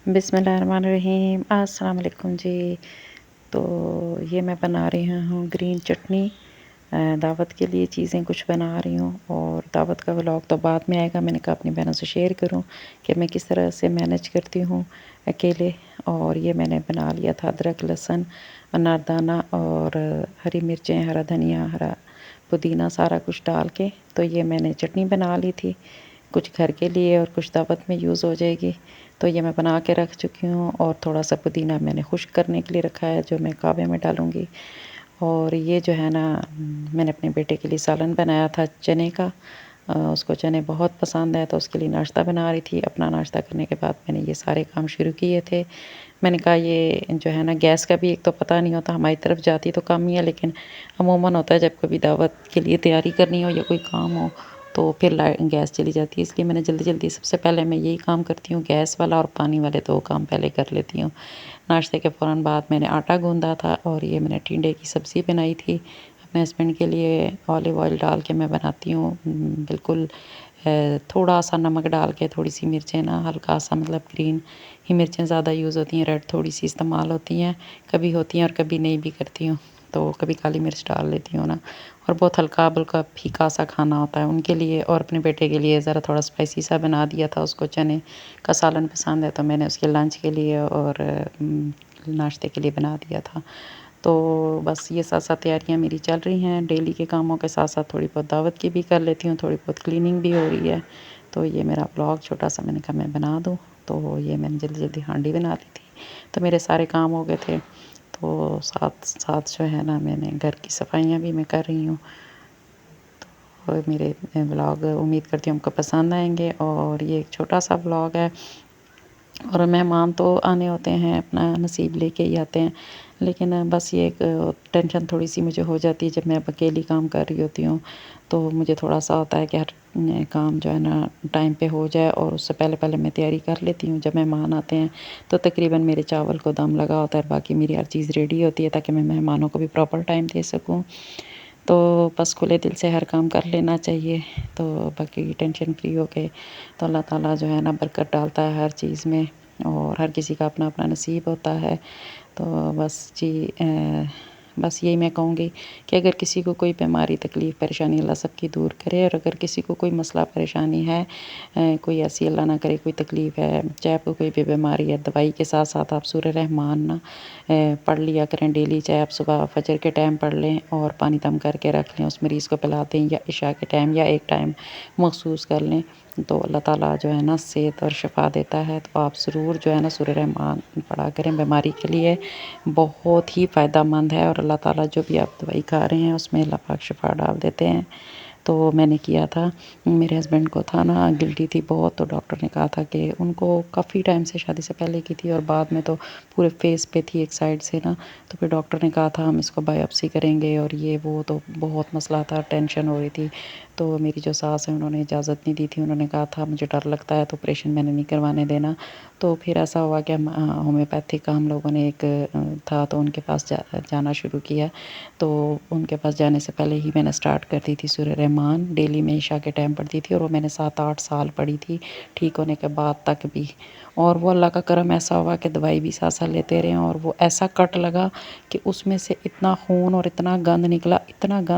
बिस्मिल्लाहिर्रहमानिर्रहीम अस्सलाम वालेकुम जी। तो ये मैं बना रही हूँ ग्रीन चटनी। दावत के लिए चीज़ें कुछ बना रही हूँ और दावत का व्लॉग तो बाद में आएगा। मैंने कहा अपनी बहनों से शेयर करूँ कि मैं किस तरह से मैनेज करती हूँ अकेले। और ये मैंने बना लिया था अदरक, लहसुन, अनारदाना और हरी मिर्चें, हरा धनिया, हरा पुदीना सारा कुछ डाल के तो ये मैंने चटनी बना ली थी। कुछ घर के लिए और कुछ दावत में यूज़ हो जाएगी। तो ये मैं बना के रख चुकी हूँ और थोड़ा सा पुदीना मैंने खुश्क करने के लिए रखा है जो मैं कावे में डालूँगी। और ये जो है ना मैंने अपने बेटे के लिए सालन बनाया था चने का। उसको चने बहुत पसंद है तो उसके लिए नाश्ता बना रही थी। अपना नाश्ता करने के बाद मैंने ये सारे काम शुरू किए थे। मैंने कहा ये जो है ना गैस का भी एक तो पता नहीं होता, हमारी तरफ जाती तो कम ही है, लेकिन अमूमन होता है जब कभी दावत के लिए तैयारी करनी हो या कोई काम हो तो फिर गैस चली जाती है। इसलिए मैंने जल्दी जल्दी सबसे पहले मैं यही काम करती हूँ, गैस वाला और पानी वाले दो काम पहले कर लेती हूँ। नाश्ते के फ़ौरन बाद मैंने आटा गूँधा था और ये मैंने टिंडे की सब्ज़ी बनाई थी अपने हस्बैंड के लिए। ऑलिव ऑयल डाल के मैं बनाती हूँ बिल्कुल थोड़ा सा नमक डाल के, थोड़ी सी मिर्चें ना हल्का सा, मतलब ग्रीन ही मिर्चें ज़्यादा यूज़ होती हैं, रेड थोड़ी सी इस्तेमाल होती हैं, कभी होती हैं और कभी नहीं भी करती हूँ। तो कभी काली मिर्च डाल लेती हूँ ना। और बहुत हल्का बिल्कुल फीका सा खाना होता है उनके लिए। और अपने बेटे के लिए ज़रा थोड़ा स्पाइसी सा बना दिया था, उसको चने का सालन पसंद है तो मैंने उसके लंच के लिए और नाश्ते के लिए बना दिया था। तो बस ये साथ-साथ तैयारियाँ मेरी चल रही हैं। डेली के कामों के साथ-साथ थोड़ी बहुत दावत की भी कर लेती हूँ, थोड़ी बहुत क्लीनिंग भी हो रही है। तो ये मेरा व्लॉग छोटा-सा मैंने कहा मैं बना दूँ। तो ये मैंने जल्दी-जल्दी हांडी बना ली थी। तो मेरे सारे काम हो गए थे। तो साथ-साथ जो है ना मैंने घर की सफाइयाँ भी मैं कर रही हूँ। और मेरे व्लॉग उम्मीद करती हूँ आपको पसंद आएँगे। और ये एक छोटा-सा व्लॉग है और मेहमान तो आने होते हैं, अपना नसीब लेके ही आते हैं। लेकिन बस ये एक टेंशन थोड़ी-सी मुझे हो जाती है जब मैं अब अकेली काम कर रही होती हूँ। तो मुझे थोड़ा-सा होता है कि हर काम जो है ना टाइम पे हो जाए और उससे पहले-पहले मैं तैयारी कर लेती हूँ। जब मेहमान आते हैं तो तकरीबन मेरे चावल को दम लगा होता है, बाकी मेरी हर चीज़ रेडी होती है ताकि मैं मेहमानों को भी प्रॉपर टाइम दे सकूँ। तो बस खुले दिल से हर काम कर लेना चाहिए, तो बाकी टेंशन फ्री होके तो अल्लाह ताला जो है ना बरकत डालता है हर चीज़ में। और हर किसी का अपना-अपना नसीब होता है। तो बस जी बस यही मैं कहूँगी कि अगर किसी को कोई बीमारी, तकलीफ़, परेशानी अल्लाह सबकी दूर करे। और अगर किसी को कोई मसला परेशानी है, कोई ऐसी अल्लाह ना करे कोई तकलीफ़ है, चाहे आपको कोई भी बीमारी है, दवाई के साथ-साथ आप सूरह रहमान ना पढ़ लिया करें डेली। चाहे आप सुबह फजर के टाइम पढ़ लें और पानी दम करके रख लें, उस मरीज़ को पिला दें, या इशा के टाइम या एक टाइम मखसूस कर लें, तो अल्लाह ताला जो है ना सेहत और शिफ़ा देता है। तो आप ज़रूर जो है ना सूरह रहमान पढ़ा करें, बीमारी के लिए बहुत ही फ़ायदेमंद है। और अल्लाह ताला जो भी आप दवाई खा रहे हैं उसमें अल्लाह पाक शिफ़ा डाल देते हैं। तो मैंने किया था, मेरे हस्बैंड को था ना गिल्टी थी बहुत, तो डॉक्टर ने कहा था कि उनको काफ़ी टाइम से, शादी से पहले की थी और बाद में तो पूरे फेस पे थी एक साइड से ना। तो फिर डॉक्टर ने कहा था हम इसको बायोप्सी करेंगे और ये वो, तो बहुत मसला था, टेंशन हो रही थी। तो मेरी जो सास है उन्होंने इजाज़त नहीं दी थी, उन्होंने कहा था मुझे डर लगता है तो ऑपरेशन मैंने नहीं करवाने देना। तो फिर ऐसा हुआ कि हम होम्योपैथिक का हम लोगों ने एक था तो उनके पास जाना शुरू किया। तो उनके पास जाने से पहले ही मैंने स्टार्ट कर दी थी सूरह रहमान, डेली मैं इशा के टाइम पढ़ती थी और वो मैंने 7-8 साल पढ़ी थी, ठीक होने के बाद तक भी। और वो अल्लाह का करम ऐसा हुआ कि दवाई भी साथ-साथ लेते रहे और वो ऐसा कट लगा कि उसमें से इतना खून और इतना गंद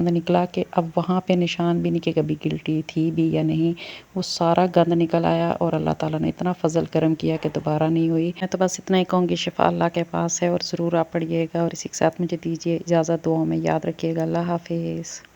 निकला कि अब वहाँ पे निशान भी नहीं कि कभी गिल्टी थी भी या नहीं। वो सारा गंद निकल आया और अल्लाह ताला ने इतना फ़ज़ल करम किया कि दोबारा नहीं हुई। मैं तो बस इतना ही कहूँगी, शिफ़ा अल्लाह के पास है और ज़रूर आप पढ़िएगा। और इसी के साथ मुझे दीजिए इजाज़त, दुआओं में याद रखिएगा। अल्लाह हाफ़िज़।